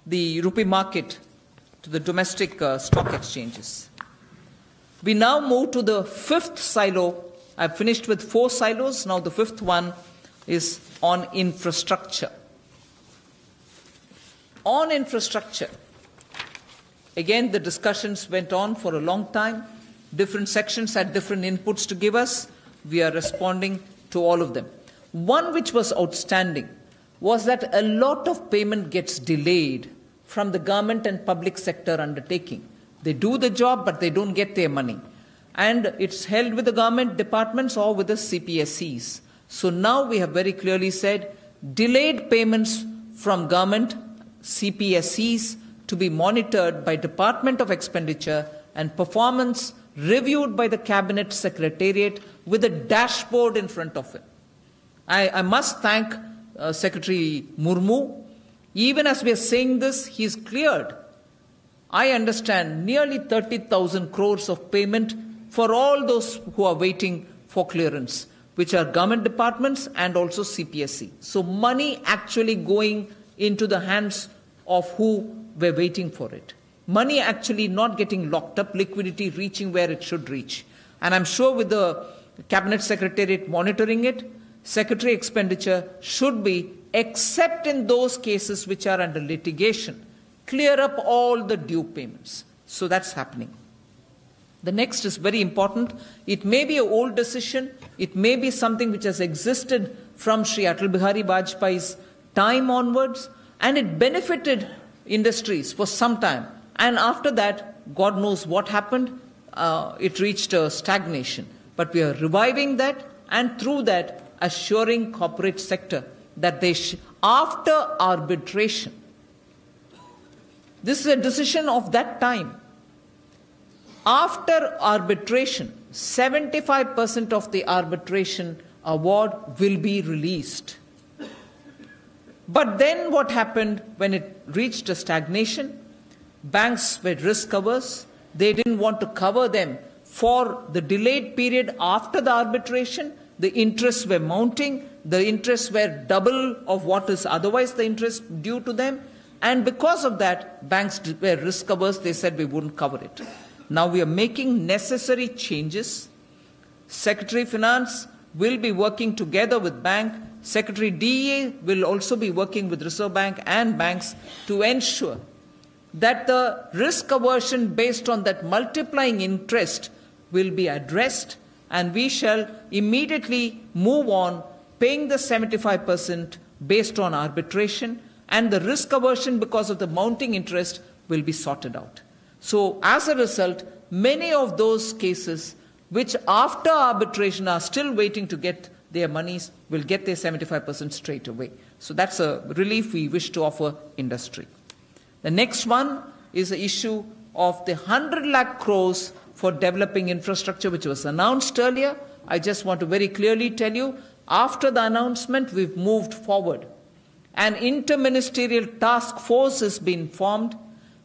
the rupee market to the domestic stock exchanges. We now move to the fifth silo. I've finished with 4 silos. Now the fifth one is on infrastructure. On infrastructure, again, the discussions went on for a long time. Different sections had different inputs to give us. We are responding to all of them. One which was outstanding was that a lot of payment gets delayed from the government and public sector undertaking. They do the job, but they don't get their money. And it's held with the government departments or with the CPSEs. So now we have very clearly said delayed payments from government CPSEs to be monitored by Department of Expenditure and performance reviewed by the Cabinet Secretariat with a dashboard in front of it. I must thank Secretary Murmu. Even as we are saying this, he's cleared, I understand, nearly 30,000 crores of payment for all those who are waiting for clearance, which are government departments and also CPSE. So money actually going into the hands of who were waiting for it. Money actually not getting locked up, liquidity reaching where it should reach. And I'm sure with the Cabinet Secretariat monitoring it, Secretary Expenditure should be, except in those cases which are under litigation, clear up all the due payments. So that's happening. The next is very important. It may be an old decision. It may be something which has existed from Sri Atal Bihari Vajpayee's time onwards, and it benefited industries for some time. And after that, God knows what happened. It reached a stagnation. But we are reviving that, and through that, assuring corporate sector that they after arbitration. This is a decision of that time. After arbitration, 75% of the arbitration award will be released. But then what happened when it reached a stagnation? Banks were risk averse. They didn't want to cover them for the delayed period after the arbitration. The interests were mounting. The interests were double of what is otherwise the interest due to them. And because of that, banks were risk averse. They said we wouldn't cover it. Now we are making necessary changes. Secretary Finance will be working together with bank. Secretary DEA will also be working with Reserve Bank and banks to ensure that the risk aversion based on that multiplying interest will be addressed, and we shall immediately move on paying the 75% based on arbitration, and the risk aversion because of the mounting interest will be sorted out. So as a result, many of those cases which after arbitration are still waiting to get their monies will get their 75% straight away. So that's a relief we wish to offer industry. The next one is the issue of the 100 lakh crores for developing infrastructure, which was announced earlier. I just want to very clearly tell you, after the announcement, we've moved forward. An interministerial task force has been formed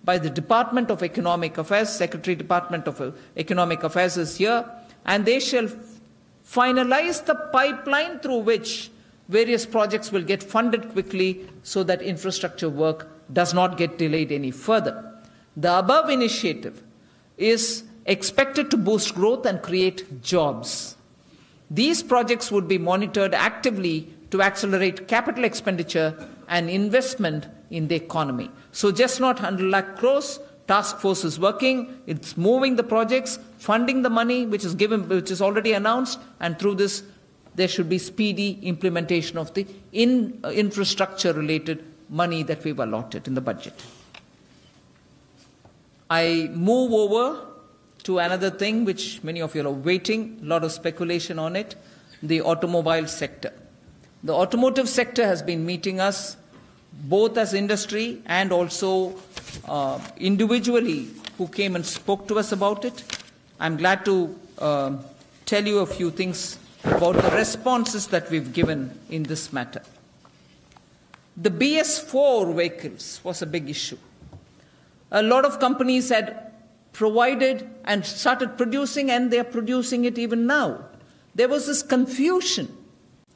by the Department of Economic Affairs. Secretary Department of Economic Affairs is here, and they shall finalize the pipeline through which various projects will get funded quickly so that infrastructure work does not get delayed any further. The above initiative is expected to boost growth and create jobs. These projects would be monitored actively to accelerate capital expenditure and investment in the economy. So just not 100 lakh crores, task force is working, it's moving the projects, funding the money which is already announced, and through this there should be speedy implementation of the infrastructure related money that we've allotted in the budget. I move over to another thing which many of you are waiting, a lot of speculation on it, the automobile sector. The automotive sector has been meeting us both as industry and also individually who came and spoke to us about it. I'm glad to tell you a few things about the responses that we've given in this matter. The BS4 vehicles was a big issue. A lot of companies had provided and started producing, and they are producing it even now. There was this confusion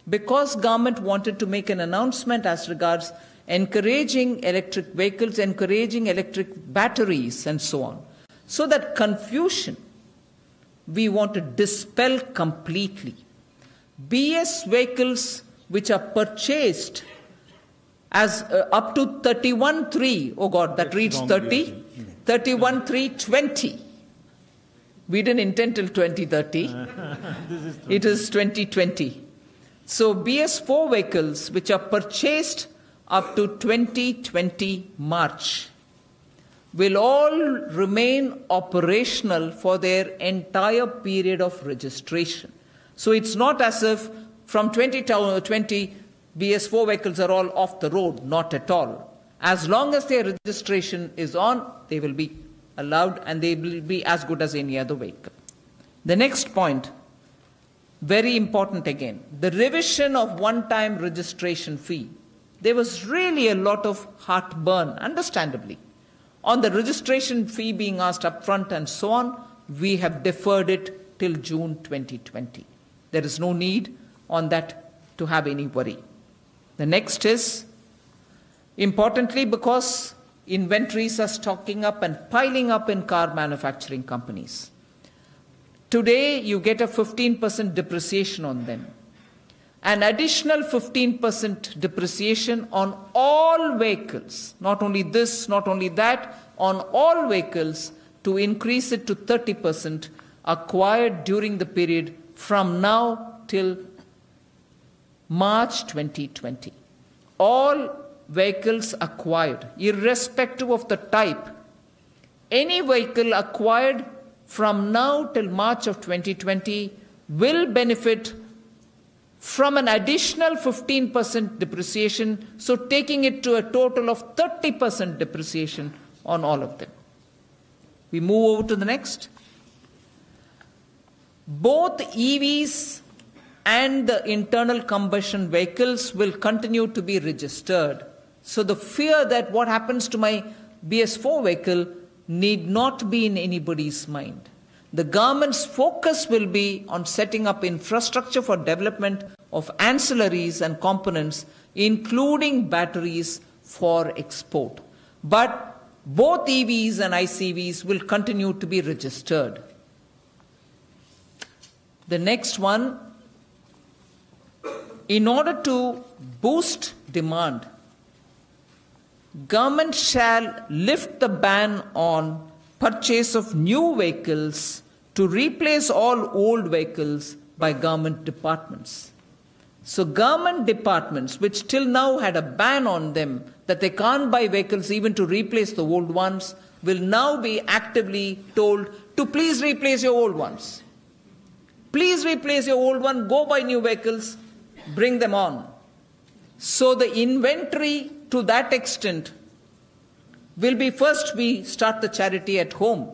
because government wanted to make an announcement as regards encouraging electric vehicles, encouraging electric batteries, and so on. So that confusion we want to dispel completely. BS vehicles which are purchased as up to 31.3, oh God, that reads 30, 31.3.20. We didn't intend till 2030. It is 2020. So BS4 vehicles which are purchased up to 2020 March will all remain operational for their entire period of registration. So it's not as if from 2020 BS4 vehicles are all off the road, not at all. As long as their registration is on, they will be allowed and they will be as good as any other vehicle. The next point, very important again, the revision of one-time registration fee. There was really a lot of heartburn, understandably, on the registration fee being asked up front and so on. We have deferred it till June 2020. There is no need on that to have any worry. The next is, importantly, because inventories are stocking up and piling up in car manufacturing companies. Today, you get a 15% depreciation on them. An additional 15% depreciation on all vehicles, not only this, not only that, on all vehicles to increase it to 30% acquired during the period from now till March 2020. All vehicles acquired, irrespective of the type, any vehicle acquired from now till March of 2020 will benefit from an additional 15% depreciation, so taking it to a total of 30% depreciation on all of them. We move over to the next. Both EVs and the internal combustion vehicles will continue to be registered. So the fear that what happens to my BS4 vehicle need not be in anybody's mind. The government's focus will be on setting up infrastructure for development of ancillaries and components, including batteries for export. But both EVs and ICVs will continue to be registered. The next one, in order to boost demand, government shall lift the ban on purchase of new vehicles to replace all old vehicles by government departments. So government departments, which till now had a ban on them, that they can't buy vehicles even to replace the old ones, will now be actively told to please replace your old ones. Please replace your old one, go buy new vehicles, bring them on. So the inventory to that extent will be, first we start the charity at home.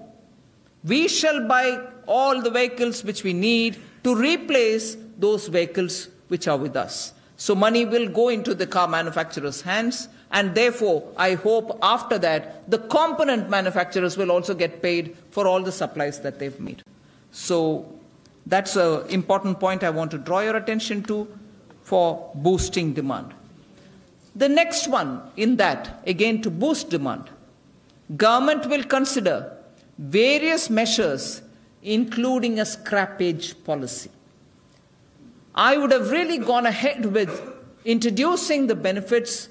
We shall buy all the vehicles which we need to replace those vehicles which are with us. So money will go into the car manufacturers' hands, and therefore I hope after that the component manufacturers will also get paid for all the supplies that they've made. So that's an important point I want to draw your attention to for boosting demand. The next one in that, again to boost demand, government will consider various measures including a scrappage policy. I would have really gone ahead with introducing the benefits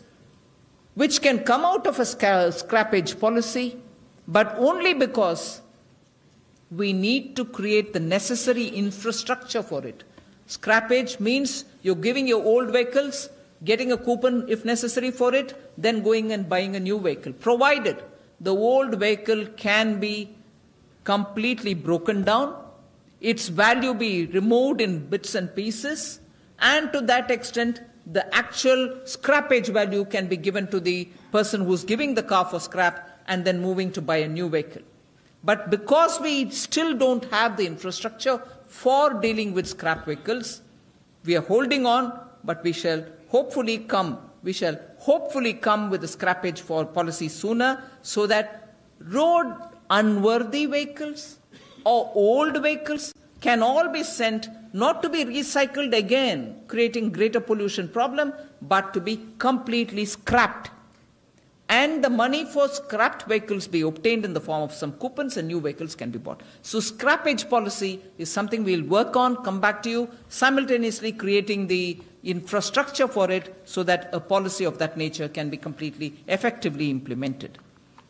which can come out of a scrappage policy, but only because we need to create the necessary infrastructure for it. Scrappage means you're giving your old vehicles, getting a coupon if necessary for it, then going and buying a new vehicle, provided the old vehicle can be completely broken down, its value be removed in bits and pieces, and to that extent, the actual scrappage value can be given to the person who's giving the car for scrap and then moving to buy a new vehicle. But because we still don't have the infrastructure for dealing with scrap vehicles, we are holding on, but we shall hopefully come with a scrappage for policy sooner, so that road unworthy vehicles or old vehicles can all be sent not to be recycled again, creating greater pollution problem, but to be completely scrapped. And the money for scrapped vehicles be obtained in the form of some coupons, and new vehicles can be bought. So scrappage policy is something we'll work on, come back to you, simultaneously creating the infrastructure for it so that a policy of that nature can be completely effectively implemented.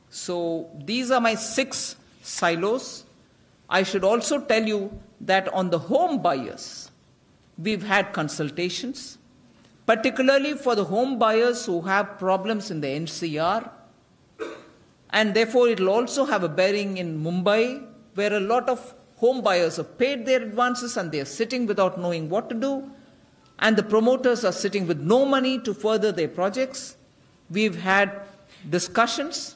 So these are my 6 silos. I should also tell you that on the home buyers, we've had consultations, particularly for the home buyers who have problems in the NCR, and therefore it will also have a bearing in Mumbai, where a lot of home buyers have paid their advances and they are sitting without knowing what to do, and the promoters are sitting with no money to further their projects. We've had discussions.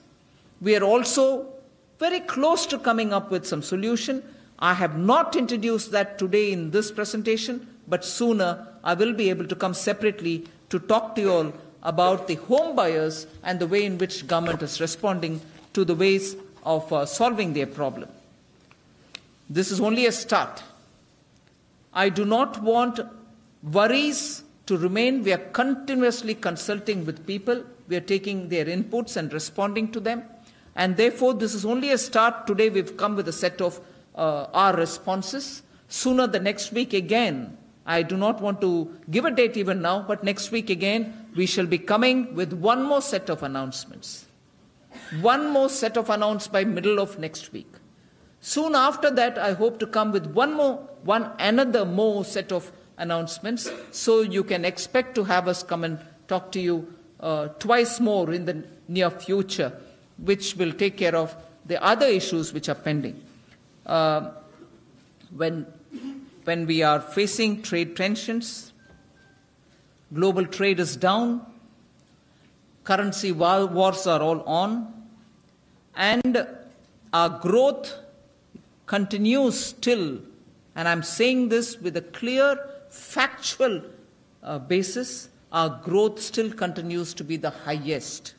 We are also very close to coming up with some solution. I have not introduced that today in this presentation, but sooner I will be able to come separately to talk to you all about the home buyers and the way in which government is responding to the ways of solving their problem. This is only a start. I do not want worries to remain. We are continuously consulting with people. We are taking their inputs and responding to them. And therefore, this is only a start. Today we've come with a set of our responses. Sooner the next week again, I do not want to give a date even now, but next week again, we shall be coming with one more set of announcements. One more set of announcements by middle of next week. Soon after that, I hope to come with another more set of announcements, so you can expect to have us come and talk to you twice more in the near future, which will take care of the other issues which are pending. When we are facing trade tensions, global trade is down, currency wars are all on, and our growth continues still, and I'm saying this with a clear factual basis, our growth still continues to be the highest.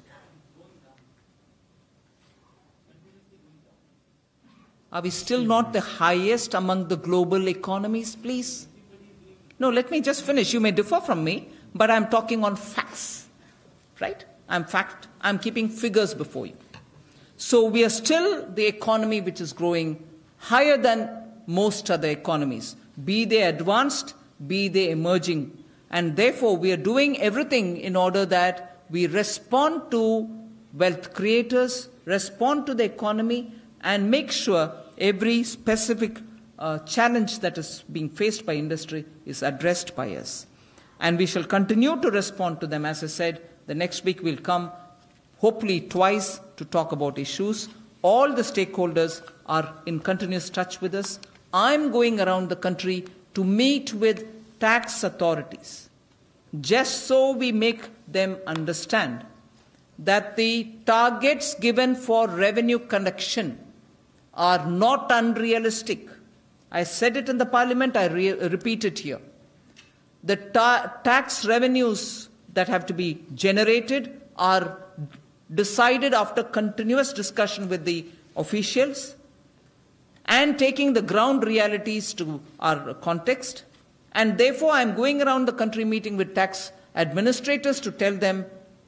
Are we still not the highest among the global economies, please? No, let me just finish. You may differ from me, but I'm talking on facts, right? I'm keeping figures before you. So we are still the economy which is growing higher than most other economies, be they advanced, be they emerging. And therefore, we are doing everything in order that we respond to wealth creators, respond to the economy, and make sure every specific challenge that is being faced by industry is addressed by us. And we shall continue to respond to them. As I said, the next week we'll come, hopefully twice, to talk about issues. All the stakeholders are in continuous touch with us. I'm going around the country to meet with tax authorities, just so we make them understand that the targets given for revenue collection are not unrealistic. I said it in the Parliament, I repeat it here. The tax revenues that have to be generated are decided after continuous discussion with the officials and taking the ground realities to our context. And therefore, I'm going around the country meeting with tax administrators to tell them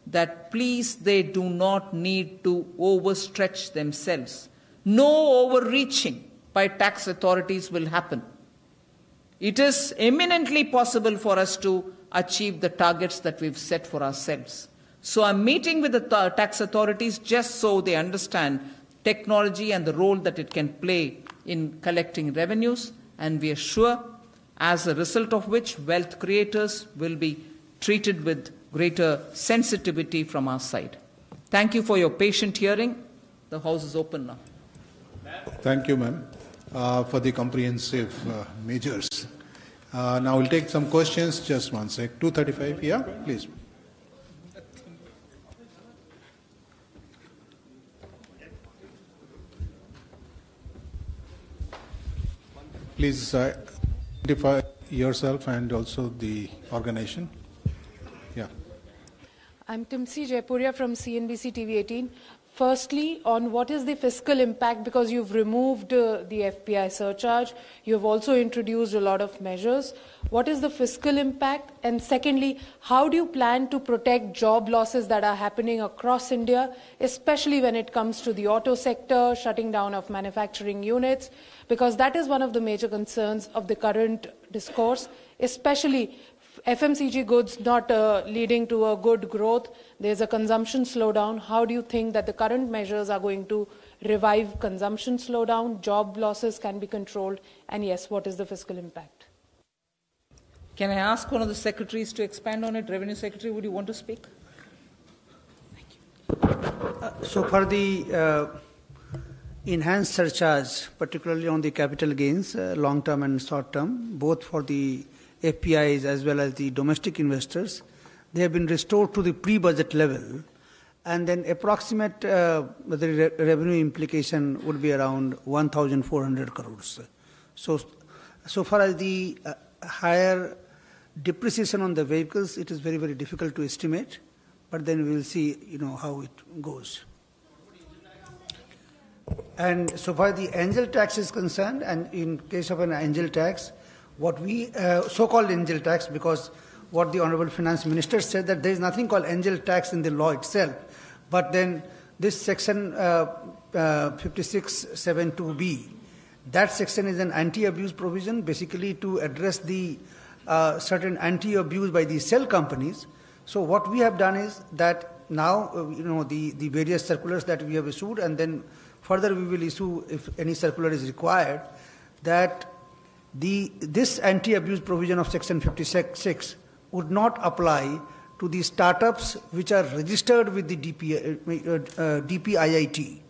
that please, they do not need to overstretch themselves. No overreaching by tax authorities will happen. It is eminently possible for us to achieve the targets that we've set for ourselves. So I'm meeting with the tax authorities just so they understand technology and the role that it can play in collecting revenues, and we are sure, as a result of which, wealth creators will be treated with greater sensitivity from our side. Thank you for your patient hearing. The House is open now. Thank you, ma'am, for the comprehensive measures. Now we'll take some questions. Just one sec. 235, yeah, please. Please identify yourself and also the organization. Yeah. I'm Timsi Jaipuria from CNBC TV 18. Firstly, on what is the fiscal impact, because you've removed the FPI surcharge, you've also introduced a lot of measures. What is the fiscal impact? And secondly, how do you plan to protect job losses that are happening across India, especially when it comes to the auto sector, shutting down of manufacturing units, because that is one of the major concerns of the current discourse, especially FMCG goods not leading to a good growth. There's a consumption slowdown. How do you think that the current measures are going to revive consumption slowdown, job losses can be controlled, and yes, what is the fiscal impact? Can I ask one of the secretaries to expand on it? Revenue Secretary, would you want to speak? Thank you. So for the enhanced surcharge, particularly on the capital gains, long-term and short-term, both for the FPIs as well as the domestic investors, they have been restored to the pre-budget level, and then approximate the revenue implication would be around 1,400 crores. So far as the higher depreciation on the vehicles, it is very, very difficult to estimate, but then we will see, how it goes. And so far the angel tax is concerned, and in case of an angel tax, what we so-called angel tax, because what the Honorable Finance Minister said that there is nothing called angel tax in the law itself, but then this section 5672B, that section is an anti-abuse provision, basically to address the certain anti-abuse by the cell companies. So what we have done is that now the various circulars that we have issued, and then further we will issue if any circular is required, that this anti-abuse provision of section 56 would not apply to the startups which are registered with the DPIIT.